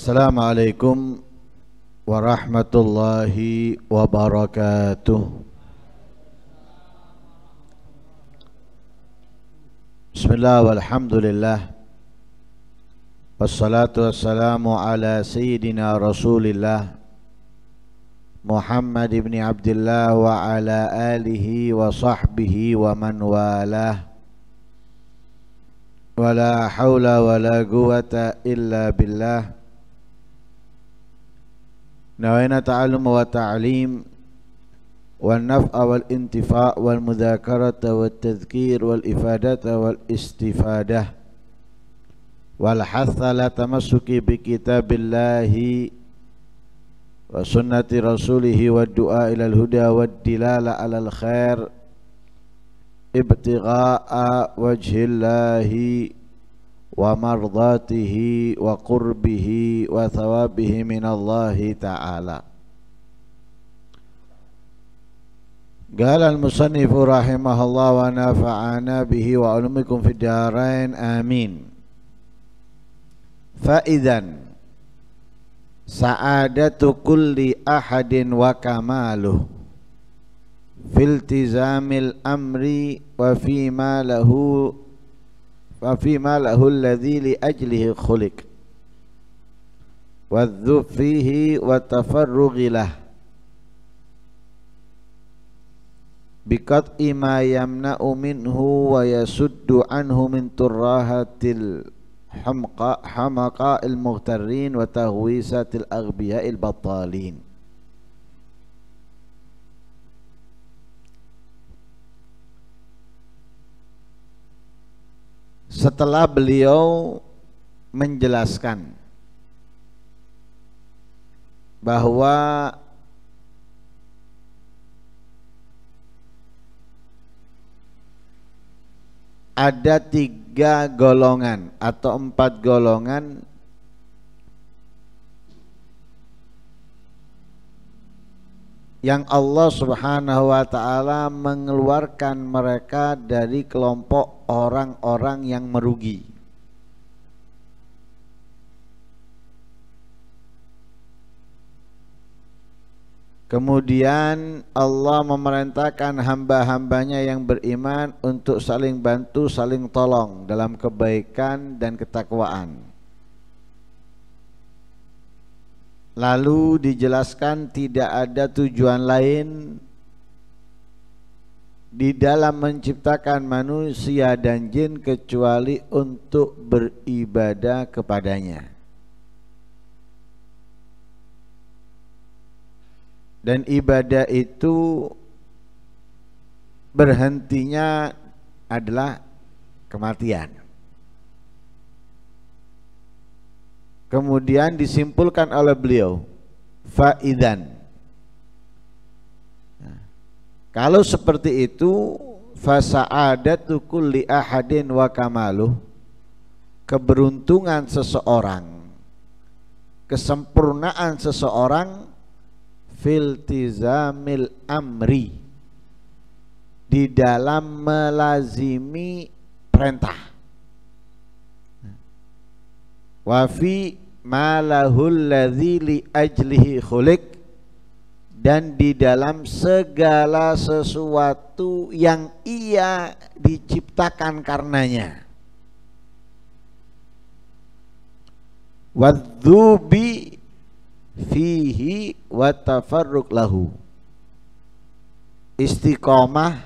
Assalamualaikum warahmatullahi wabarakatuh. Bismillah walhamdulillah, wassalatu wassalamu ala sayyidina rasulillah Muhammad ibn Abdullah wa ala alihi wa sahbihi wa man walah. Wala hawla wala quwata illa billah. Nawaiنا ta'allum wa ta'lim wal naf'a wal intifa' wal mudzakarata wat tadhkir wal ifadata wal istifadah wal hatha la tamassuki bi kitabillahi wa sunnati rasulihi wad du'a ilal huda wad dilala alal khair ibtigha'a wajhillahi wa mardatihi wa qurbihi wa thawabihi minallahi ta'ala. Qala al-musannifu rahimahullah wa nafa'ana bihi wa ulumikum fid darain amin. Fa'idan sa'adatu kulli ahadin wa kamaluh filtizamil amri wa fima lahu alladhi li ajlihi khuliq wadhub fihi wa tafarrughi lah biqat'i ma yamna'u minhu wa yasuddu anhu min turrahatil hamaqa'il mughtarrin wa tahwisatil aghbiya'il battalin. Setelah beliau menjelaskan bahwa ada 3 golongan atau 4 golongan yang Allah Subhanahu wa ta'ala mengeluarkan mereka dari kelompok orang-orang yang merugi. Kemudian Allah memerintahkan hamba-hambanya yang beriman untuk saling bantu, saling tolong dalam kebaikan dan ketakwaan. Lalu dijelaskan tidak ada tujuan lain di dalam menciptakan manusia dan jin kecuali untuk beribadah kepadanya. Dan ibadah itu berhentinya adalah kematian. Kemudian disimpulkan oleh beliau, faidan. Kalau seperti itu, fasa'adatu kulli ahadin wa kamaluh, keberuntungan seseorang, kesempurnaan seseorang, filtizamil amri, di dalam melazimi perintah, wa fi ma lahul ladzi li ajlihi khuliq, dan di dalam segala sesuatu yang ia diciptakan karenanya, wadzubi fihi wa tafarruq lahu, istiqomah,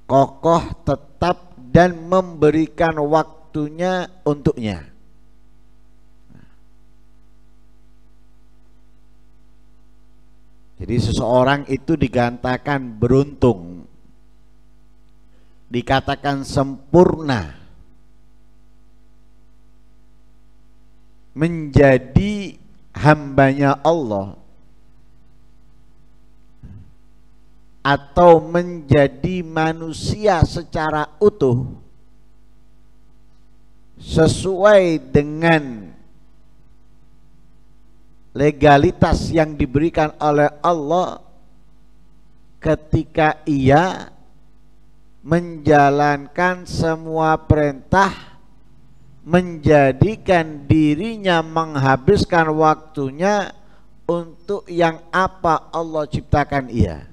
kokoh, tetap, dan memberikan waktunya untuknya. Jadi seseorang itu dikatakan beruntung, dikatakan sempurna, menjadi hambanya Allah, atau menjadi manusia secara utuh sesuai dengan legalitas yang diberikan oleh Allah ketika ia menjalankan semua perintah menjadikan dirinya menghabiskan waktunya untuk yang apa Allah ciptakan ia.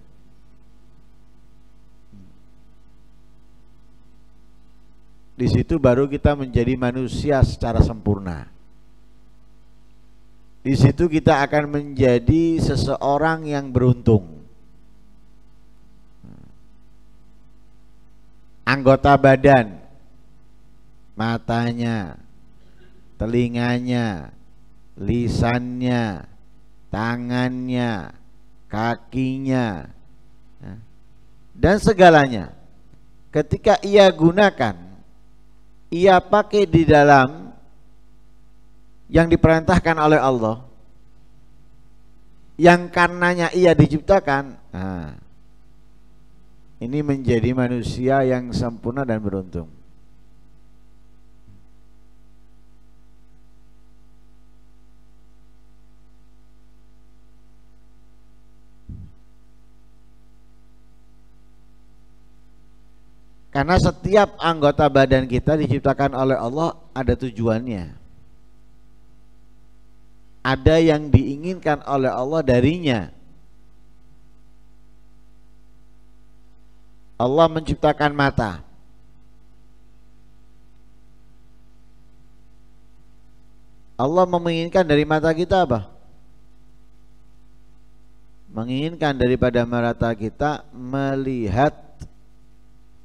Di situ baru kita menjadi manusia secara sempurna. Di situ kita akan menjadi seseorang yang beruntung. Anggota badan, matanya, telinganya, lisannya, tangannya, kakinya, dan segalanya. Ketika ia gunakan, ia pakai di dalam yang diperintahkan oleh Allah, yang karenanya ia diciptakan. Ini menjadi manusia yang sempurna dan beruntung. Karena setiap anggota badan kita diciptakan oleh Allah ada tujuannya. Ada yang diinginkan oleh Allah darinya. Allah menciptakan mata. Allah menginginkan dari mata kita apa? Menginginkan daripada mata kita melihat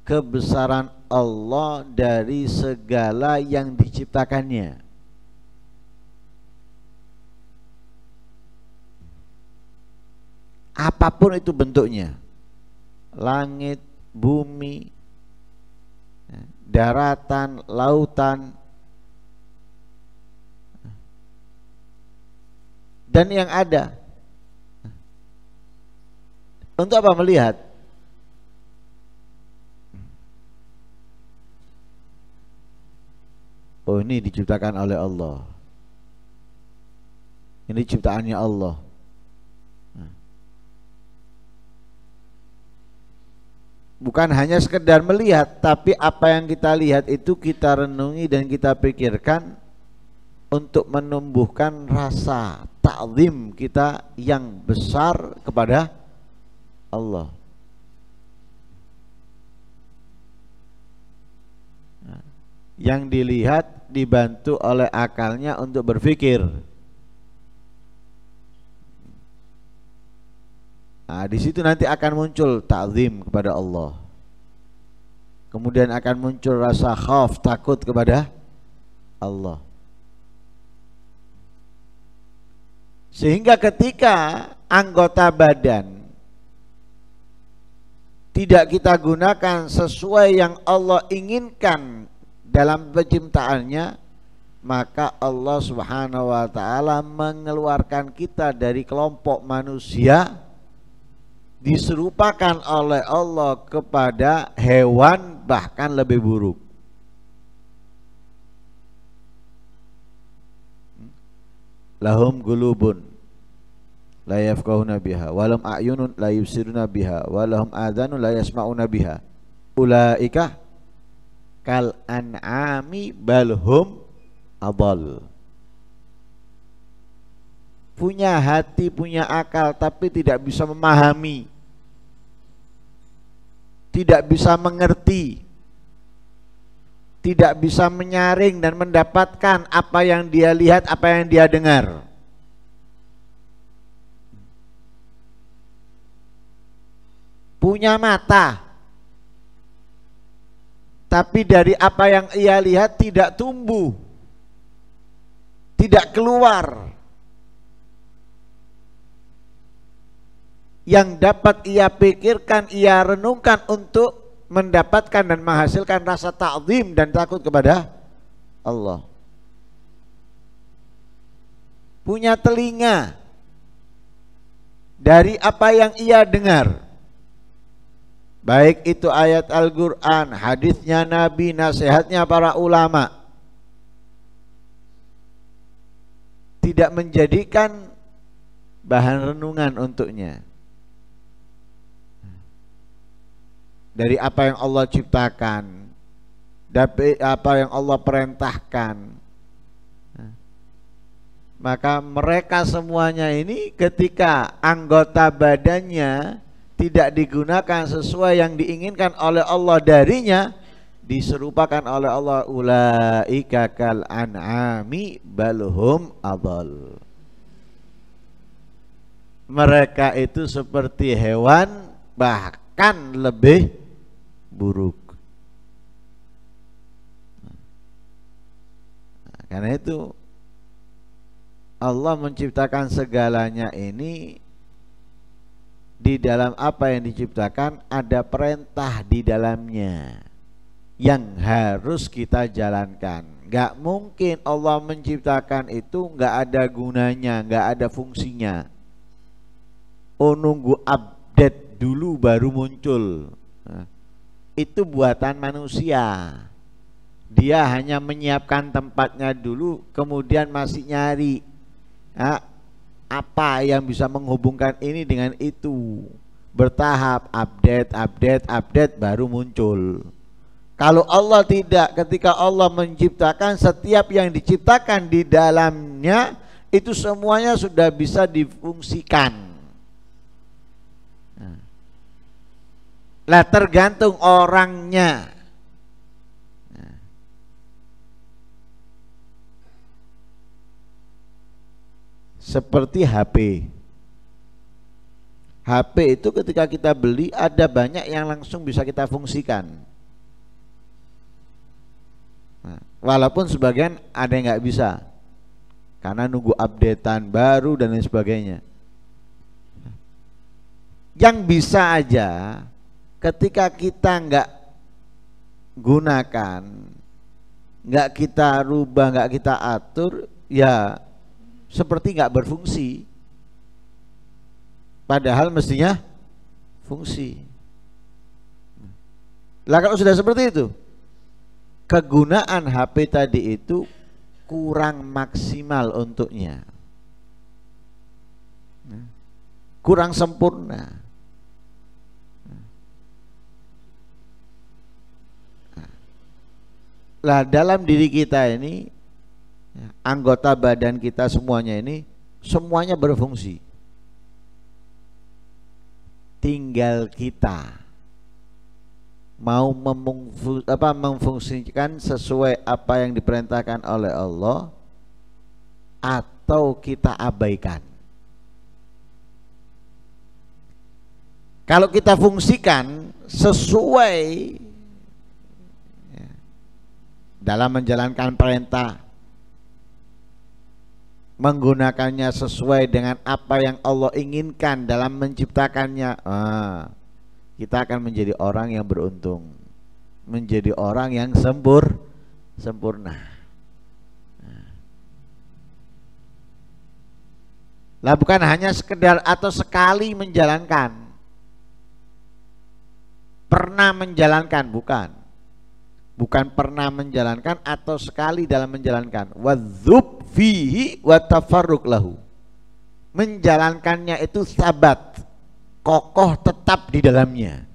kebesaran Allah dari segala yang diciptakannya. Apapun itu bentuknya, langit, bumi, daratan, lautan, dan yang ada. Untuk apa melihat? Oh, ini diciptakan oleh Allah. Ini ciptaannya Allah. Bukan hanya sekedar melihat, tapi apa yang kita lihat itu kita renungi dan kita pikirkan untuk menumbuhkan rasa ta'zim kita yang besar kepada Allah. Yang dilihat dibantu oleh akalnya untuk berpikir. Nah, di situ nanti akan muncul ta'zim kepada Allah. Kemudian akan muncul rasa khauf, takut kepada Allah. Sehingga ketika anggota badan tidak kita gunakan sesuai yang Allah inginkan dalam penciptaannya, maka Allah Subhanahu wa ta'ala mengeluarkan kita dari kelompok manusia, diserupakan oleh Allah kepada hewan, bahkan lebih buruk. Lahum gulubun la yafqahuna biha walahum a'yunun la yubsiruna biha walahum adhanun la yasma'una biha ulaika kal an'ami balhum adall. Punya hati, punya akal, tapi tidak bisa memahami, tidak bisa mengerti, tidak bisa menyaring dan mendapatkan apa yang dia lihat, apa yang dia dengar. Punya mata, tapi dari apa yang ia lihat tidak tumbuh, tidak keluar yang dapat ia pikirkan, ia renungkan untuk mendapatkan dan menghasilkan rasa ta'zim dan takut kepada Allah. Punya telinga, dari apa yang ia dengar, baik itu ayat Al-Quran, hadisnya Nabi, nasihatnya para ulama, tidak menjadikan bahan renungan untuknya. Dari apa yang Allah ciptakan, dapat apa yang Allah perintahkan. Maka mereka semuanya ini ketika anggota badannya tidak digunakan sesuai yang diinginkan oleh Allah darinya, diserupakan oleh Allah, ulaika kal an'ami balhum adall. Mereka itu seperti hewan, bahkan lebih buruk. Karena itu Allah menciptakan segalanya ini, di dalam apa yang diciptakan ada perintah di dalamnya yang harus kita jalankan. Gak mungkin Allah menciptakan itu gak ada gunanya, gak ada fungsinya. Oh, nunggu update dulu baru muncul. Nah, itu buatan manusia. Dia hanya menyiapkan tempatnya dulu, kemudian masih nyari apa yang bisa menghubungkan ini dengan itu. Bertahap, update baru muncul. Kalau Allah tidak, ketika Allah menciptakan, setiap yang diciptakan di dalamnya itu semuanya sudah bisa difungsikan. Lah tergantung orangnya. Seperti HP. HP itu ketika kita beli ada banyak yang langsung bisa kita fungsikan. Nah, walaupun sebagian ada yang nggak bisa karena nunggu updatean baru dan lain sebagainya. Yang bisa aja ketika kita nggak gunakan, nggak kita rubah, nggak kita atur, ya seperti nggak berfungsi, padahal mestinya fungsi. Lah kalau sudah seperti itu, kegunaan HP tadi itu kurang maksimal untuknya, kurang sempurna. Lah dalam diri kita ini, anggota badan kita semuanya ini semuanya berfungsi. Tinggal kita mau memfungsikan sesuai apa yang diperintahkan oleh Allah atau kita abaikan. Kalau kita fungsikan sesuai dalam menjalankan perintah, menggunakannya sesuai dengan apa yang Allah inginkan dalam menciptakannya, kita akan menjadi orang yang beruntung, menjadi orang yang sempurna. Lah bukan hanya sekedar atau sekali menjalankan, pernah menjalankan, bukan pernah menjalankan atau sekali dalam menjalankan. Wadzub fihi wa tafarruq lahu. Menjalankannya itu sabat, kokoh, tetap di dalamnya.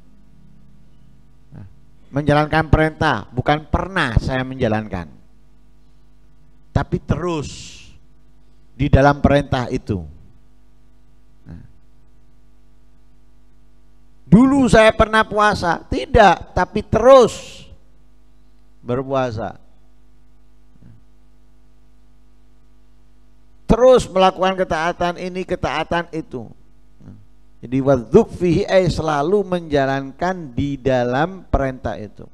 Menjalankan perintah bukan pernah saya menjalankan, tapi terus di dalam perintah itu. Dulu saya pernah puasa, tidak, tapi terus berpuasa, terus melakukan ketaatan ini, ketaatan itu. Jadi wadzub fihi selalu menjalankan di dalam perintah itu,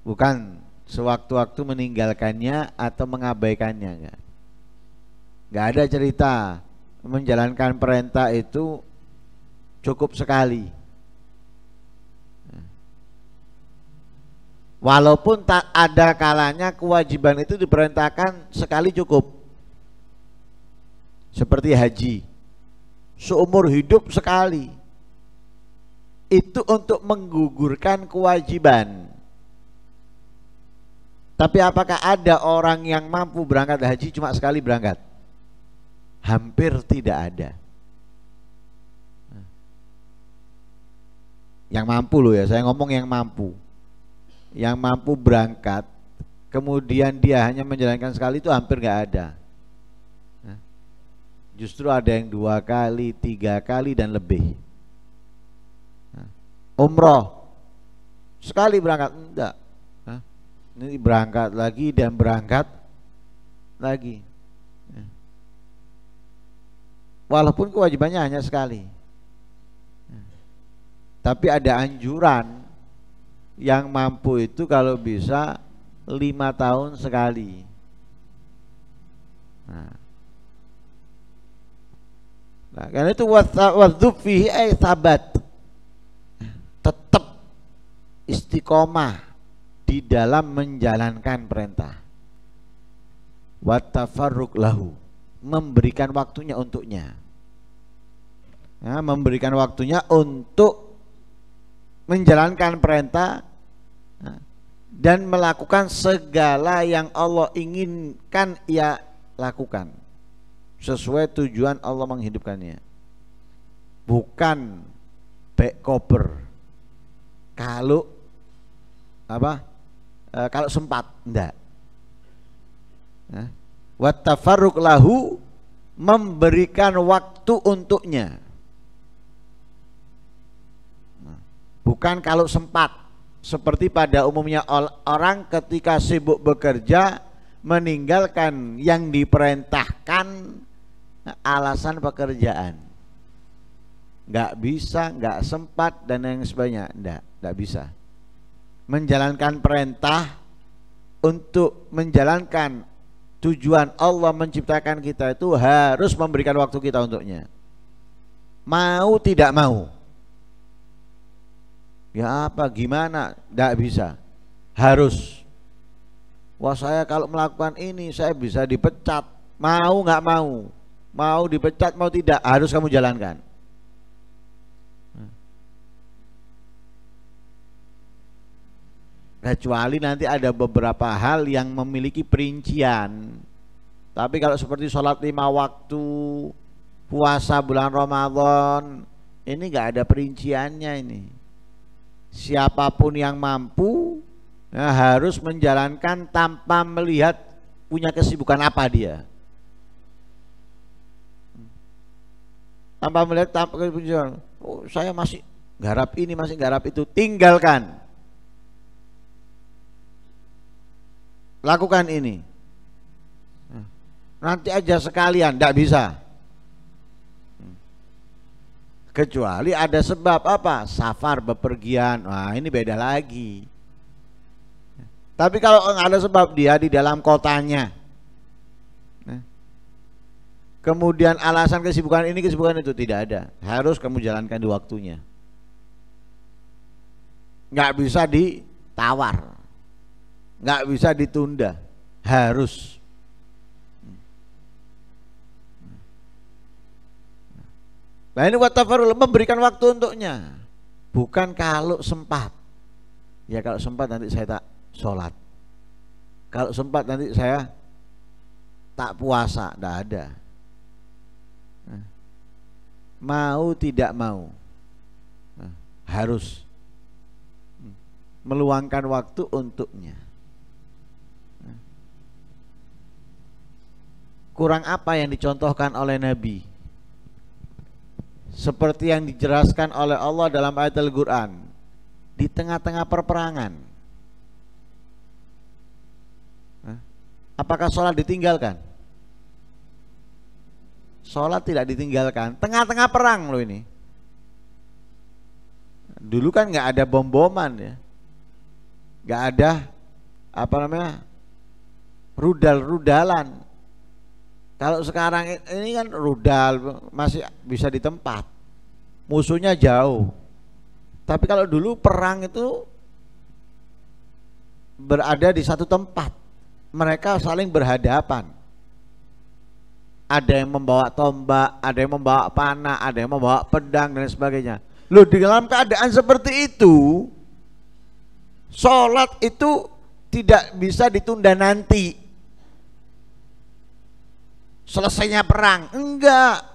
bukan sewaktu-waktu meninggalkannya atau mengabaikannya. Nggak ada cerita menjalankan perintah itu cukup sekali. Walaupun tak ada kalanya kewajiban itu diperintahkan sekali cukup. Seperti haji, seumur hidup sekali. Itu untuk menggugurkan kewajiban. Tapi apakah ada orang yang mampu berangkat haji cuma sekali berangkat? Hampir tidak ada. Yang mampu loh ya, saya ngomong yang mampu. Yang mampu berangkat, kemudian dia hanya menjalankan sekali itu hampir nggak ada. Justru ada yang 2 kali, 3 kali dan lebih. Umroh sekali berangkat enggak. Ini berangkat lagi dan berangkat lagi. Walaupun kewajibannya hanya sekali. Tapi ada anjuran yang mampu itu kalau bisa 5 tahun sekali. Nah, karena itu wadzub fihi ay sabat, tetap istiqomah di dalam menjalankan perintah. Wattafarruq lahu, memberikan waktunya untuknya. Nah, memberikan waktunya untuk menjalankan perintah dan melakukan segala yang Allah inginkan ia lakukan sesuai tujuan Allah menghidupkannya. Bukan back cover kalau kalau sempat, enggak. Wat tafarruq lahu, memberikan waktu untuknya. Bukan kalau sempat, seperti pada umumnya orang ketika sibuk bekerja meninggalkan yang diperintahkan alasan pekerjaan. Nggak bisa, nggak sempat dan yang sebagainya. Nggak bisa. Menjalankan perintah untuk menjalankan tujuan Allah menciptakan kita itu harus memberikan waktu kita untuknya. Mau tidak mau. Ya apa gimana? Nggak bisa. Harus. Wah saya kalau melakukan ini saya bisa dipecat. Mau nggak mau? Mau dipecat mau tidak harus kamu jalankan. Kecuali nanti ada beberapa hal yang memiliki perincian. Tapi kalau seperti sholat 5 waktu, puasa bulan Ramadan, ini nggak ada perinciannya ini. Siapapun yang mampu harus menjalankan tanpa melihat punya kesibukan apa dia. Tanpa melihat oh, saya masih garap ini, masih garap itu, tinggalkan. Lakukan ini. Nanti aja sekalian, tidak bisa. Kecuali ada sebab apa? Safar, bepergian. Wah, ini beda lagi. Tapi kalau nggak ada sebab, dia di dalam kotanya. Kemudian alasan kesibukan ini, kesibukan itu tidak ada. Harus kamu jalankan di waktunya. Nggak bisa ditawar. Nggak bisa ditunda, harus. Nah ini watafarul, memberikan waktu untuknya. Bukan kalau sempat. Ya kalau sempat nanti saya tak sholat. Kalau sempat nanti saya tak puasa, tidak ada. Mau tidak mau, harus meluangkan waktu untuknya. Kurang apa yang dicontohkan oleh Nabi? Seperti yang dijelaskan oleh Allah dalam ayat Al-Quran, di tengah-tengah perperangan, apakah sholat ditinggalkan? Sholat tidak ditinggalkan. Tengah-tengah perang loh ini. Dulu kan nggak ada bom-boman ya, nggak ada rudal-rudalan. Kalau sekarang ini kan rudal masih bisa di tempat, musuhnya jauh. Tapi kalau dulu perang itu berada di satu tempat, mereka saling berhadapan. Ada yang membawa tombak, ada yang membawa panah, ada yang membawa pedang dan sebagainya. Loh, di dalam keadaan seperti itu, sholat itu tidak bisa ditunda nanti. Selesainya perang, enggak,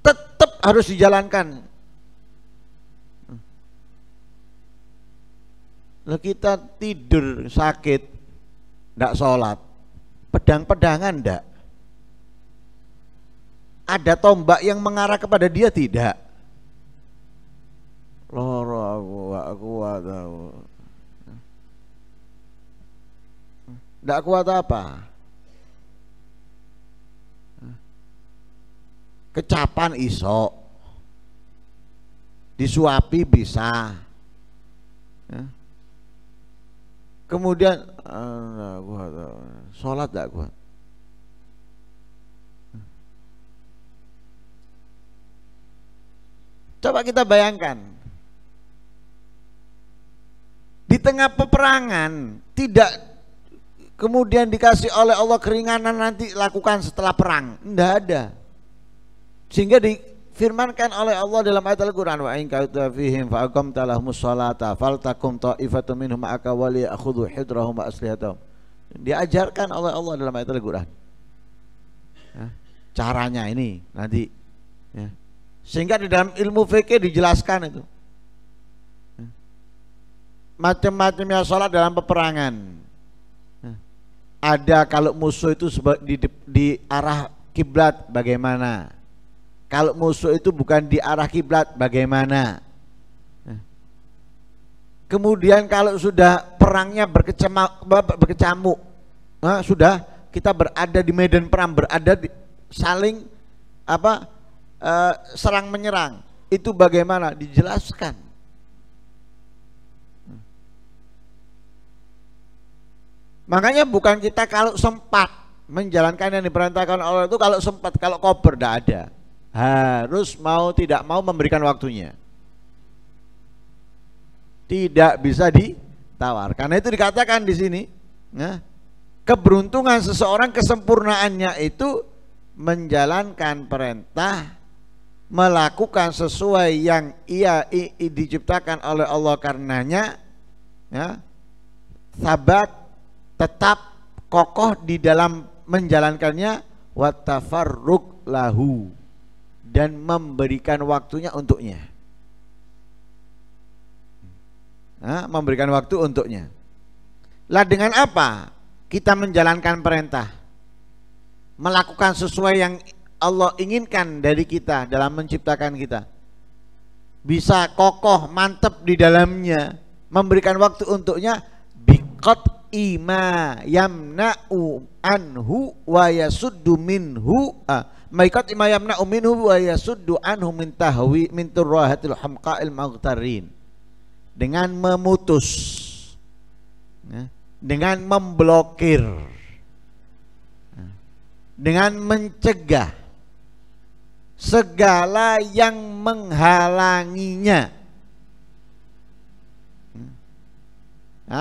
tetap harus dijalankan. Lalu kita tidur sakit, ndak sholat, pedang-pedangan ndak? Ada tombak yang mengarah kepada dia tidak? Loro aku gak kuat aku. Ndak kuat apa? Kecapan iso, disuapi bisa. Kemudian sholat gak kuat. Coba kita bayangkan, di tengah peperangan tidak kemudian dikasih oleh Allah keringanan nanti lakukan setelah perang, tidak ada. Sehingga difirmankan oleh Allah dalam ayat Al-Quran, wa in kunta fihim fa aqamta lahumus sholata faltakum ta'ifatun minhum ma'aka wa liyakhudhu hidrahum wa aslihatahum. Diajarkan oleh Allah dalam ayat Al-Quran. Caranya ini nanti, ya. Sehingga di dalam ilmu fikih dijelaskan itu macam-macamnya sholat dalam peperangan. Ada kalau musuh itu di arah kiblat bagaimana, kalau musuh itu bukan di arah kiblat bagaimana. Kemudian kalau sudah perangnya berkecamuk, sudah kita berada di medan perang, berada di, saling serang menyerang, itu bagaimana dijelaskan. Makanya bukan kita kalau sempat menjalankan yang diperintahkan Allah itu kalau sempat, kalau kober tidak ada. Harus mau tidak mau memberikan waktunya. Tidak bisa ditawar. Karena itu dikatakan di sini, keberuntungan seseorang, kesempurnaannya itu menjalankan perintah, melakukan sesuai yang ia diciptakan oleh Allah karenanya, ya, sabat, tetap kokoh di dalam menjalankannya, wa tafarruq lahu, dan memberikan waktunya untuknya. Memberikan waktu untuknya. Lah dengan apa kita menjalankan perintah? Melakukan sesuai yang Allah inginkan dari kita dalam menciptakan kita. Bisa kokoh, mantap di dalamnya, memberikan waktu untuknya, biqat ima yamna'u anhu wa yasuddu minhu, biqat ima yamna'u minhu wa yasuddu anhu min tahwi min turrahatil hamqa'il maghtarin. Dengan memutus, dengan memblokir, dengan mencegah segala yang menghalanginya.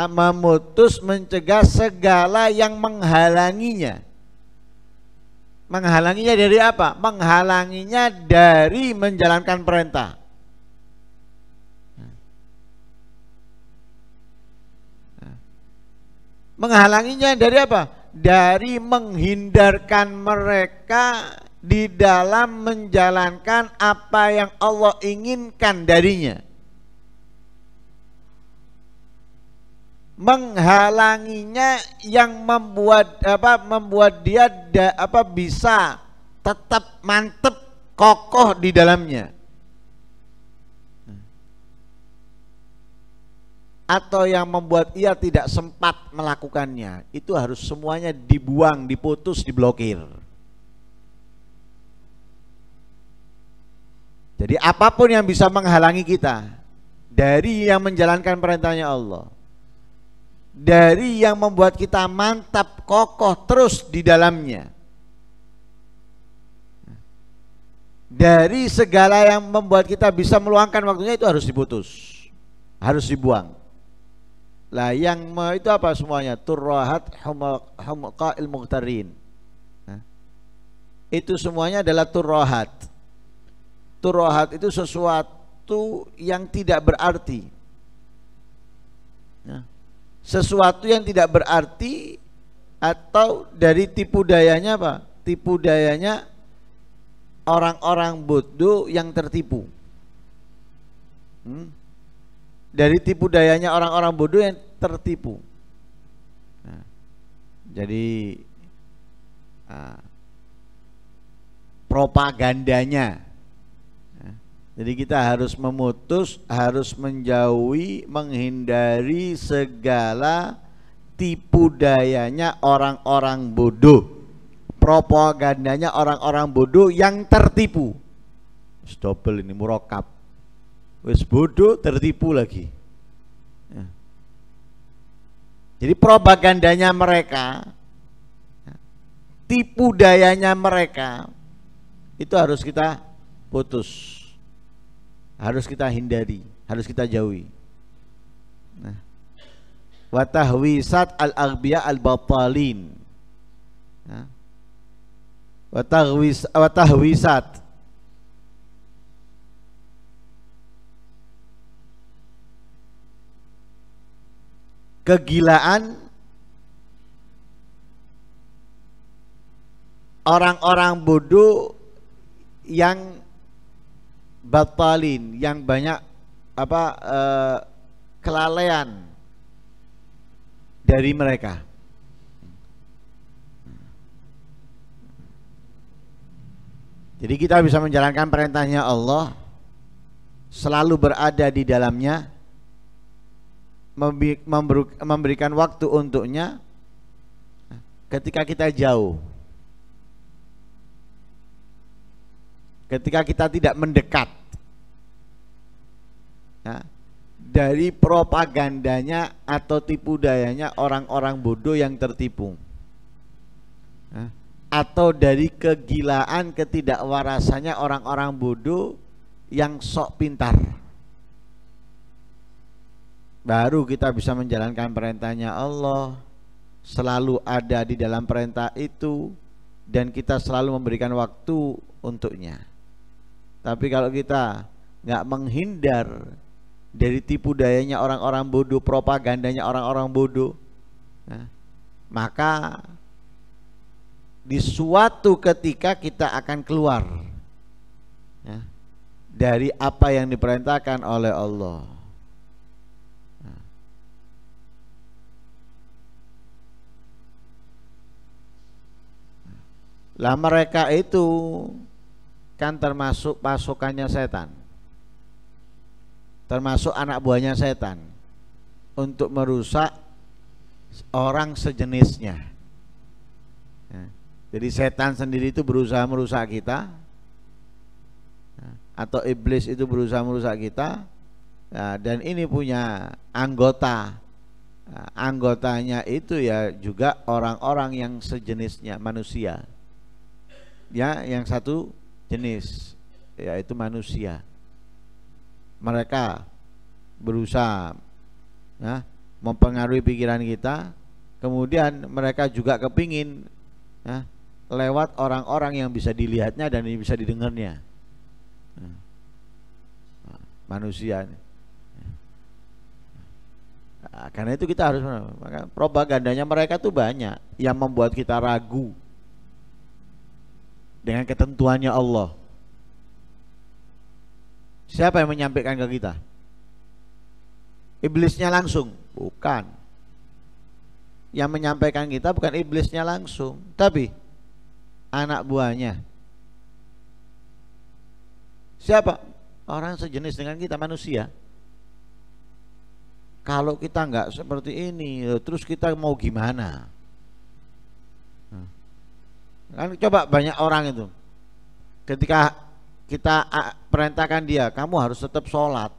Memutus, mencegah segala yang menghalanginya. Menghalanginya dari apa? Menghalanginya dari menjalankan perintah. Menghalanginya dari apa? Dari menghindarkan mereka di dalam menjalankan apa yang Allah inginkan darinya. Menghalanginya yang membuat dia bisa tetap mantep, kokoh di dalamnya. Atau yang membuat ia tidak sempat melakukannya, itu harus semuanya dibuang, diputus, diblokir. Jadi apapun yang bisa menghalangi kita dari yang menjalankan perintahnya Allah, dari yang membuat kita mantap, kokoh terus di dalamnya, dari segala yang membuat kita bisa meluangkan waktunya, itu harus diputus, harus dibuang. Lah yang itu apa semuanya? Turrahat hamqa'il mughtarin. Itu semuanya adalah turrahat. Turrahat itu sesuatu yang tidak berarti. Sesuatu yang tidak berarti, atau dari tipu dayanya apa? Tipu dayanya orang-orang bodoh yang tertipu. dari tipu dayanya orang-orang bodoh yang tertipu. Nah, jadi propagandanya. Jadi kita harus memutus, harus menjauhi, menghindari segala tipu dayanya orang-orang bodoh, propagandanya orang-orang bodoh yang tertipu. Double ini murokab, wis bodoh tertipu lagi. Jadi propagandanya mereka, tipu dayanya mereka, itu harus kita putus, harus kita hindari, harus kita jauhi. Nah, wa tahwisat al-aghbiya al-batalin. Nah, wa tahwisat kegilaan orang-orang bodoh yang batalin, yang banyak kelalaian dari mereka. Jadi kita bisa menjalankan perintahnya Allah, selalu berada di dalamnya, memberikan waktu untuknya ketika kita jauh, ketika kita tidak mendekat dari propagandanya atau tipu dayanya orang-orang bodoh yang tertipu, atau dari kegilaan ketidakwarasannya orang-orang bodoh yang sok pintar. Baru kita bisa menjalankan perintahnya Allah, selalu ada di dalam perintah itu, dan kita selalu memberikan waktu untuknya. Tapi kalau kita nggak menghindar dari tipu dayanya orang-orang bodoh, propagandanya orang-orang bodoh, maka di suatu ketika kita akan keluar dari apa yang diperintahkan oleh Allah. Lah mereka itu kan termasuk pasukannya setan, termasuk anak buahnya setan, untuk merusak orang sejenisnya. Jadi setan sendiri itu berusaha merusak kita, atau iblis itu berusaha merusak kita, dan ini punya anggota. Anggotanya itu ya juga orang-orang yang sejenisnya, manusia. Ya, yang satu jenis, yaitu manusia. Mereka berusaha mempengaruhi pikiran kita, kemudian mereka juga kepingin lewat orang-orang yang bisa dilihatnya dan bisa didengarnya. Manusia. Karena itu kita harus, maka propagandanya mereka tuh banyak yang membuat kita ragu dengan ketentuannya Allah. Siapa yang menyampaikan ke kita? Iblisnya langsung? Bukan. Yang menyampaikan kita bukan iblisnya langsung, tapi anak buahnya. Siapa? Orang sejenis dengan kita, manusia. Kalau kita nggak seperti ini, terus kita mau gimana? Kan coba banyak orang itu, ketika kita perintahkan dia, kamu harus tetap sholat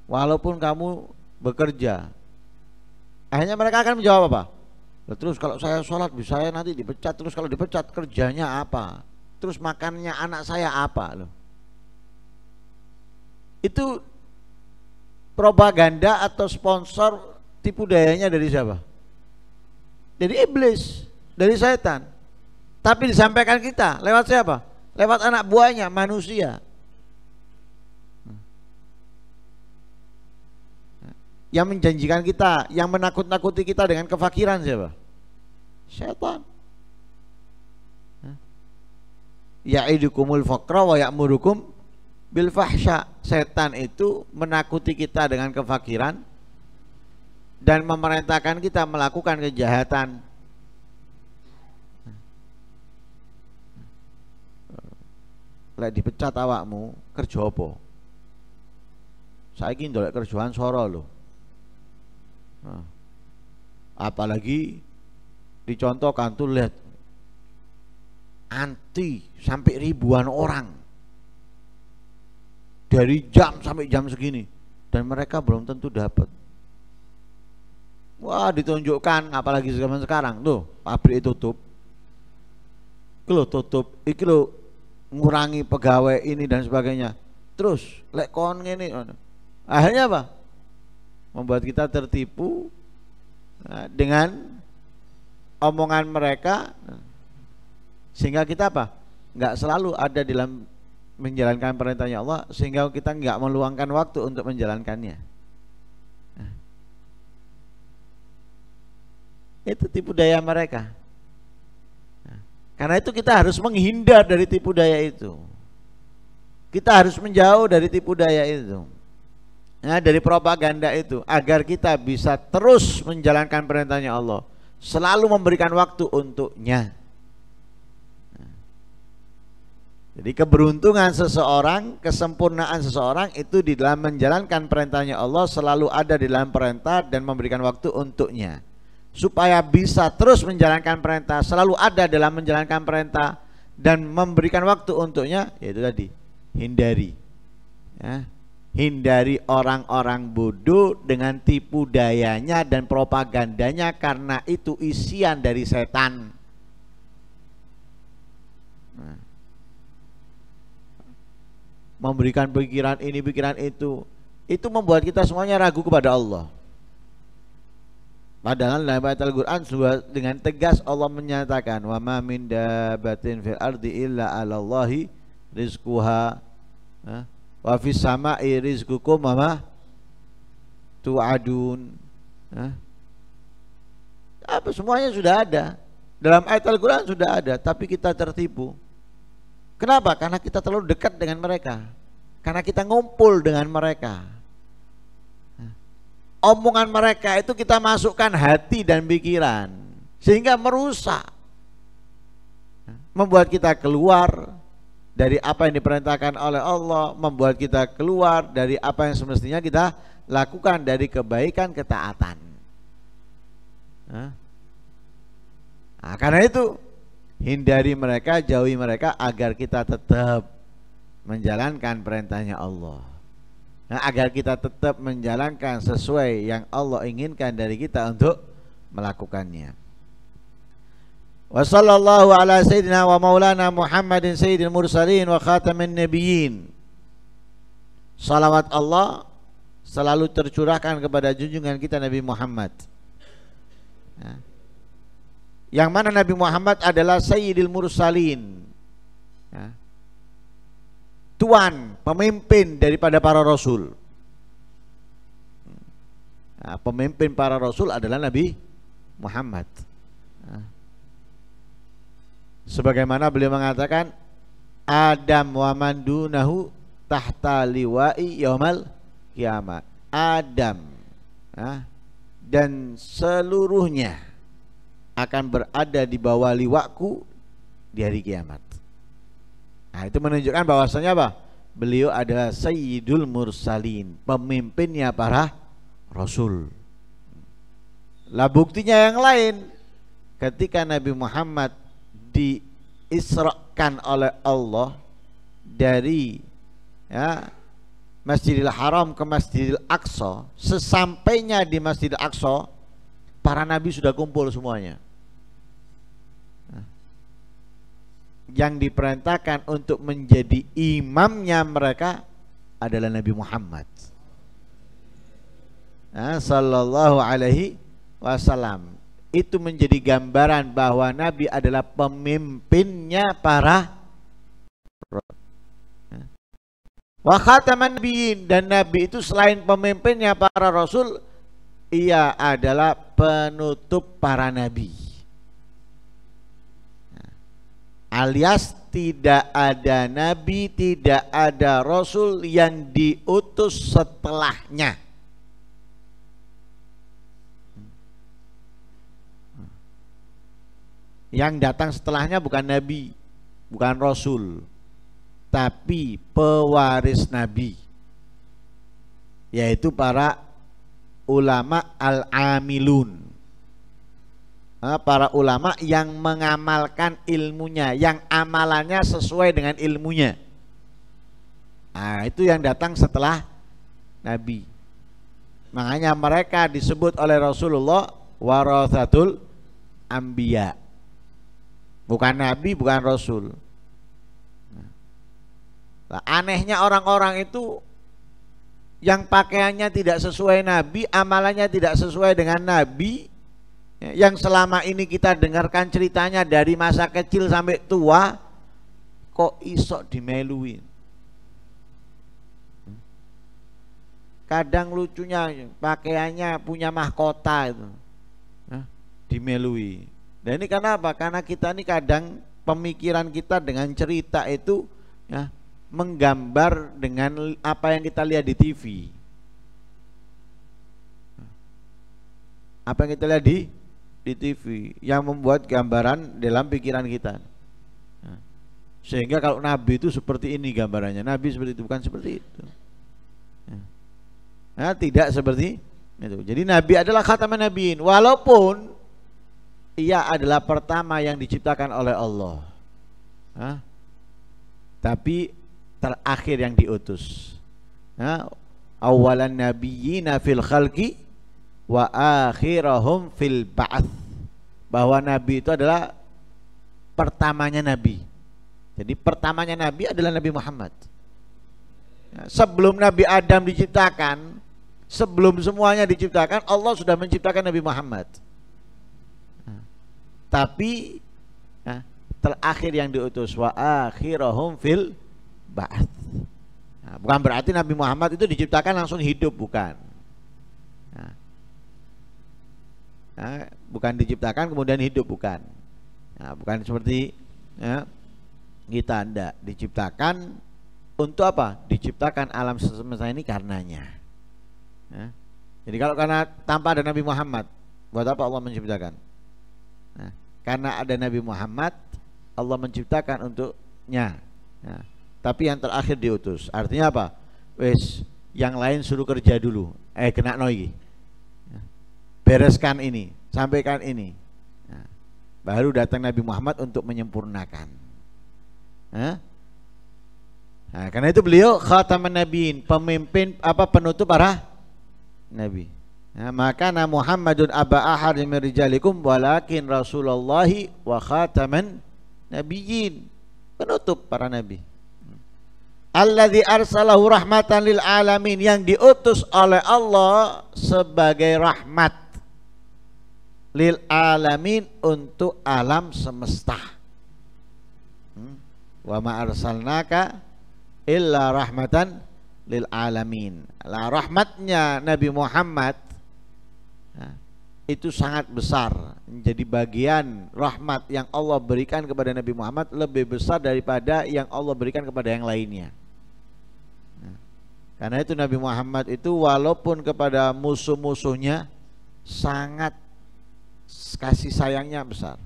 walaupun kamu bekerja, akhirnya mereka akan menjawab apa? Terus kalau saya sholat bisa saya nanti dipecat, terus kalau dipecat kerjanya apa? Terus makannya anak saya apa? Loh, itu propaganda atau sponsor tipu dayanya dari siapa? Dari iblis, dari setan. Tapi disampaikan kita lewat siapa? Lewat anak buahnya, manusia. Yang menjanjikan kita, yang menakut-nakuti kita dengan kefakiran siapa? Setan. Ya'idukumul faqra wa ya'murukum bil fahsya. Setan itu menakuti kita dengan kefakiran dan memerintahkan kita melakukan kejahatan. Lek dipecat awakmu, kerja apa? Saiki ndolek kerjaan soro lho. Apalagi dicontohkan tuh, lihat anti sampai ribuan orang dari jam sampai jam segini dan mereka belum tentu dapat. Wah, ditunjukkan apalagi zaman sekarang tuh pabrik tutup, iki lho tutup, iki lho ngurangi pegawai ini dan sebagainya. Terus lek kon ngene, akhirnya apa? Membuat kita tertipu dengan omongan mereka, sehingga kita apa? Nggak selalu ada dalam menjalankan perintahnya Allah, sehingga kita nggak meluangkan waktu untuk menjalankannya. Itu tipu daya mereka. Karena itu kita harus menghindar dari tipu daya itu. Kita harus menjauh dari tipu daya itu, dari propaganda itu, agar kita bisa terus menjalankan perintahnya Allah, selalu memberikan waktu untuknya. Jadi keberuntungan seseorang, kesempurnaan seseorang itu di dalam menjalankan perintahnya Allah, selalu ada di dalam perintah dan memberikan waktu untuknya. Supaya bisa terus menjalankan perintah, selalu ada dalam menjalankan perintah dan memberikan waktu untuknya, yaitu tadi, hindari hindari orang-orang bodoh dengan tipu dayanya dan propagandanya, karena itu isian dari setan. Memberikan pikiran ini, pikiran itu membuat kita semuanya ragu kepada Allah. Padahal dalam ayat Al-Quran dengan tegas Allah menyatakan, wa ma min dabbatin fil ardi illa 'alallahi rizquha wa fis sama'i rizqukum wa ma tu'adun. Apa semuanya sudah ada dalam ayat Al-Quran, sudah ada, tapi kita tertipu. Kenapa? Karena kita terlalu dekat dengan mereka, karena kita ngumpul dengan mereka. Omongan mereka itu kita masukkan hati dan pikiran, sehingga merusak, membuat kita keluar dari apa yang diperintahkan oleh Allah, membuat kita keluar dari apa yang semestinya kita lakukan dari kebaikan, ketaatan. Karena itu hindari mereka, jauhi mereka, agar kita tetap menjalankan perintahnya Allah. Agar kita tetap menjalankan sesuai yang Allah inginkan dari kita untuk melakukannya. Wa sallallahu ala sayyidina wa maulana Muhammadin sayyidil mursalin wa khatamin nabiyyin. Salawat Allah selalu tercurahkan kepada junjungan kita Nabi Muhammad, yang mana Nabi Muhammad adalah sayyidil mursalin, tuan, pemimpin daripada para rasul. Pemimpin para rasul adalah Nabi Muhammad. Sebagaimana beliau mengatakan, Adam wa man dunahu tahta liwa'i yaumal kiamat. Adam dan seluruhnya akan berada di bawah liwakku di hari kiamat. Itu menunjukkan bahwasanya apa? Beliau adalah Sayyidul Mursalin, pemimpinnya para Rasul. Lah buktinya yang lain, ketika Nabi Muhammad diisrakan oleh Allah dari Masjidil Haram ke Masjidil Aqsa, sesampainya di Masjidil Aqsa, para nabi sudah kumpul semuanya. Yang diperintahkan untuk menjadi imamnya mereka adalah Nabi Muhammad sallallahu alaihi wasallam. Itu menjadi gambaran bahwa Nabi adalah pemimpinnya para wa khataman nabiyyin, dan Nabi itu selain pemimpinnya para rasul, ia adalah penutup para nabi, alias tidak ada nabi, tidak ada rasul yang diutus setelahnya. Yang datang setelahnya bukan nabi, bukan rasul, tapi pewaris nabi, yaitu para ulama al-amilun, para ulama yang mengamalkan ilmunya, yang amalannya sesuai dengan ilmunya. Nah, itu yang datang setelah nabi. Makanya mereka disebut oleh Rasulullah warathatul anbiya. Bukan nabi, bukan rasul. Nah, anehnya orang-orang itu yang pakaiannya tidak sesuai nabi, amalannya tidak sesuai dengan nabi, yang selama ini kita dengarkan ceritanya dari masa kecil sampai tua, kok isok dimeluin. Kadang lucunya pakaiannya punya mahkota itu, dimelui. Dan ini karena apa? Karena kita ini kadang pemikiran kita dengan cerita itu menggambar dengan apa yang kita lihat di TV. Apa yang kita lihat di TV yang membuat gambaran dalam pikiran kita. Sehingga kalau nabi itu seperti ini gambarannya, nabi seperti itu, bukan seperti itu. Nah, tidak seperti itu. Jadi nabi adalah khataman nabiin, walaupun ia adalah pertama yang diciptakan oleh Allah, tapi terakhir yang diutus. Awalan nabiyyina fil khalqi wa akhirahum fil ba'ats. Bahwa nabi itu adalah pertamanya nabi. Jadi pertamanya nabi adalah Nabi Muhammad. Sebelum Nabi Adam diciptakan, sebelum semuanya diciptakan, Allah sudah menciptakan Nabi Muhammad. Tapi terakhir yang diutus wa akhirahum fil ba'ats. Bukan berarti Nabi Muhammad itu diciptakan langsung hidup, bukan. Bukan diciptakan kemudian hidup, bukan. Bukan seperti kita, enggak. Diciptakan untuk apa? Diciptakan alam semesta ini karenanya. Jadi kalau karena tanpa ada Nabi Muhammad, buat apa Allah menciptakan? Karena ada Nabi Muhammad, Allah menciptakan untuknya. Tapi yang terakhir diutus. Artinya apa? Wes, yang lain suruh kerja dulu. Kena noi. Bereskan ini, sampaikan ini. Baru datang Nabi Muhammad untuk menyempurnakan. Karena itu beliau khataman nabiin, pemimpin penutup para nabi. Maka Muhammadun aba ahad min rijalikum walakin rasulullahi wa khataman nabiyyin, penutup para nabi. Alladzi arsalahu rahmatan lil alamin, yang diutus oleh Allah sebagai rahmat lil alamin, untuk alam semesta. Wa ma arsalnaka illa rahmatan lil alamin. Lah rahmatnya Nabi Muhammad itu sangat besar. Jadi bagian rahmat yang Allah berikan kepada Nabi Muhammad lebih besar daripada yang Allah berikan kepada yang lainnya. Karena itu Nabi Muhammad itu walaupun kepada musuh-musuhnya sangat kasih sayangnya besar.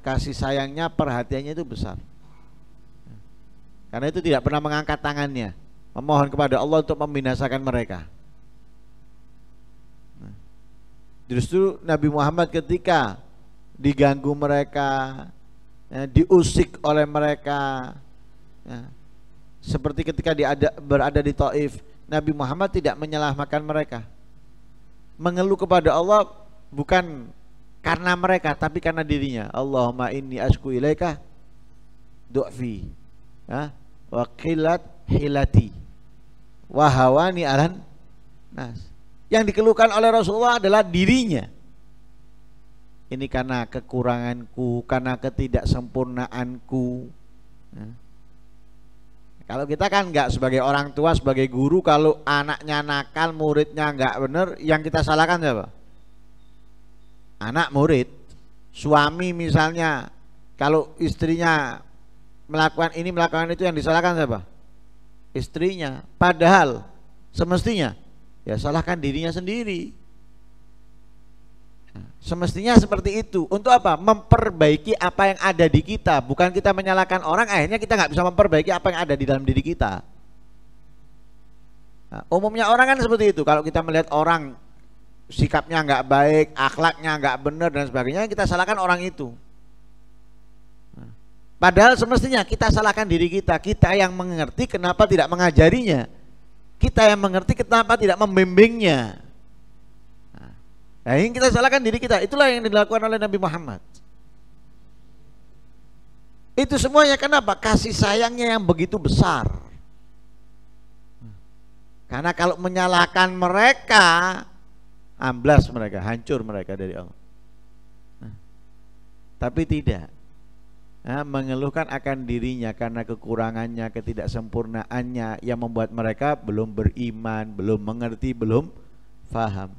Kasih sayangnya, perhatiannya itu besar. Karena itu tidak pernah mengangkat tangannya memohon kepada Allah untuk membinasakan mereka. Justru Nabi Muhammad ketika diganggu mereka, diusik oleh mereka, seperti ketika berada di Taif, Nabi Muhammad tidak menyalahkan mereka, mengeluh kepada Allah bukan karena mereka tapi karena dirinya. Allahumma inni asku ilaika du'fi wa qillat hilati wa hawani alan nas. Yang dikeluhkan oleh Rasulullah adalah dirinya. Ini karena kekuranganku, karena ketidaksempurnaanku. Kalau kita kan enggak, sebagai orang tua, sebagai guru, kalau anaknya nakal, muridnya enggak benar, yang kita salahkan siapa? Anak murid. Suami misalnya Kalau istrinya melakukan ini melakukan itu, yang disalahkan siapa? Istrinya. Padahal semestinya ya salahkan dirinya sendiri. Semestinya seperti itu. Untuk apa? Memperbaiki apa yang ada di kita. Bukan kita menyalahkan orang, akhirnya kita nggak bisa memperbaiki apa yang ada di dalam diri kita. Nah, umumnya orang kan seperti itu. Kalau kita melihat orang sikapnya nggak baik, akhlaknya nggak benar dan sebagainya, kita salahkan orang itu. Padahal semestinya kita salahkan diri kita. Kita yang mengerti kenapa tidak mengajarinya. Kita yang mengerti kenapa tidak membimbingnya. Nah, ini kita salahkan diri kita. Itulah yang dilakukan oleh Nabi Muhammad. Itu semuanya kenapa? Kasih sayangnya yang begitu besar. Karena kalau menyalahkan mereka, amblas mereka, hancur mereka dari Allah. Tapi tidak. Mengeluhkan akan dirinya karena kekurangannya, ketidaksempurnaannya yang membuat mereka belum beriman, belum mengerti, belum faham.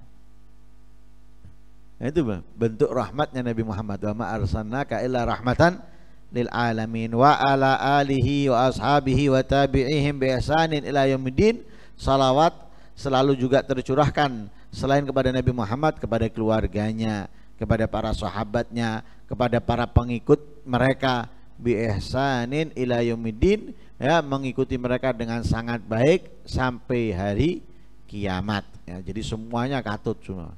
Nah, itu bentuk rahmatnya Nabi Muhammad. Wa ma arsalnaka illa rahmatan lil alamin wa ala alihi wa ashabihi wa tabi'ihim bi ihsanin ila yaumiddin. Salawat selalu juga tercurahkan selain kepada Nabi Muhammad, kepada keluarganya, kepada para sahabatnya, kepada para pengikut mereka bi ihsanin ila yaumiddin, ya, mengikuti mereka dengan sangat baik sampai hari kiamat, ya. Jadi semuanya katut semua.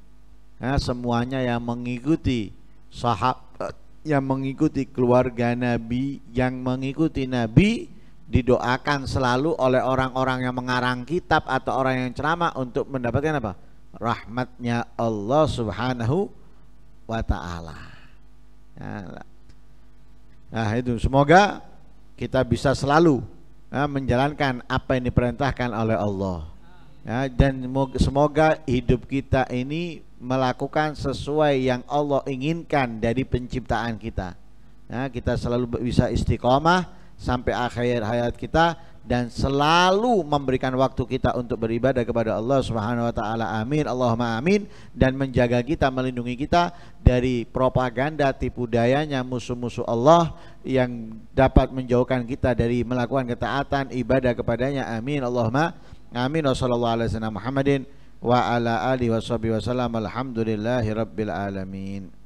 Ya, semuanya yang mengikuti sahabat, yang mengikuti keluarga Nabi, yang mengikuti Nabi, didoakan selalu oleh orang-orang yang mengarang kitab atau orang yang ceramah untuk mendapatkan apa? Rahmatnya Allah Subhanahu wa ta'ala. Nah, itu semoga kita bisa selalu menjalankan apa yang diperintahkan oleh Allah, ya, dan semoga hidup kita ini melakukan sesuai yang Allah inginkan dari penciptaan kita. Ya, kita selalu bisa istiqomah sampai akhir hayat kita dan selalu memberikan waktu kita untuk beribadah kepada Allah Subhanahu wa taala. Amin, Allahumma amin. Dan menjaga kita, melindungi kita dari propaganda tipu dayanya musuh-musuh Allah yang dapat menjauhkan kita dari melakukan ketaatan ibadah kepadanya. Amin, Allahumma amin. Wassallallahu alaihi wasallam Muhammadin wa ala alihi washabihi wasallam. Alhamdulillahi rabbil alamin.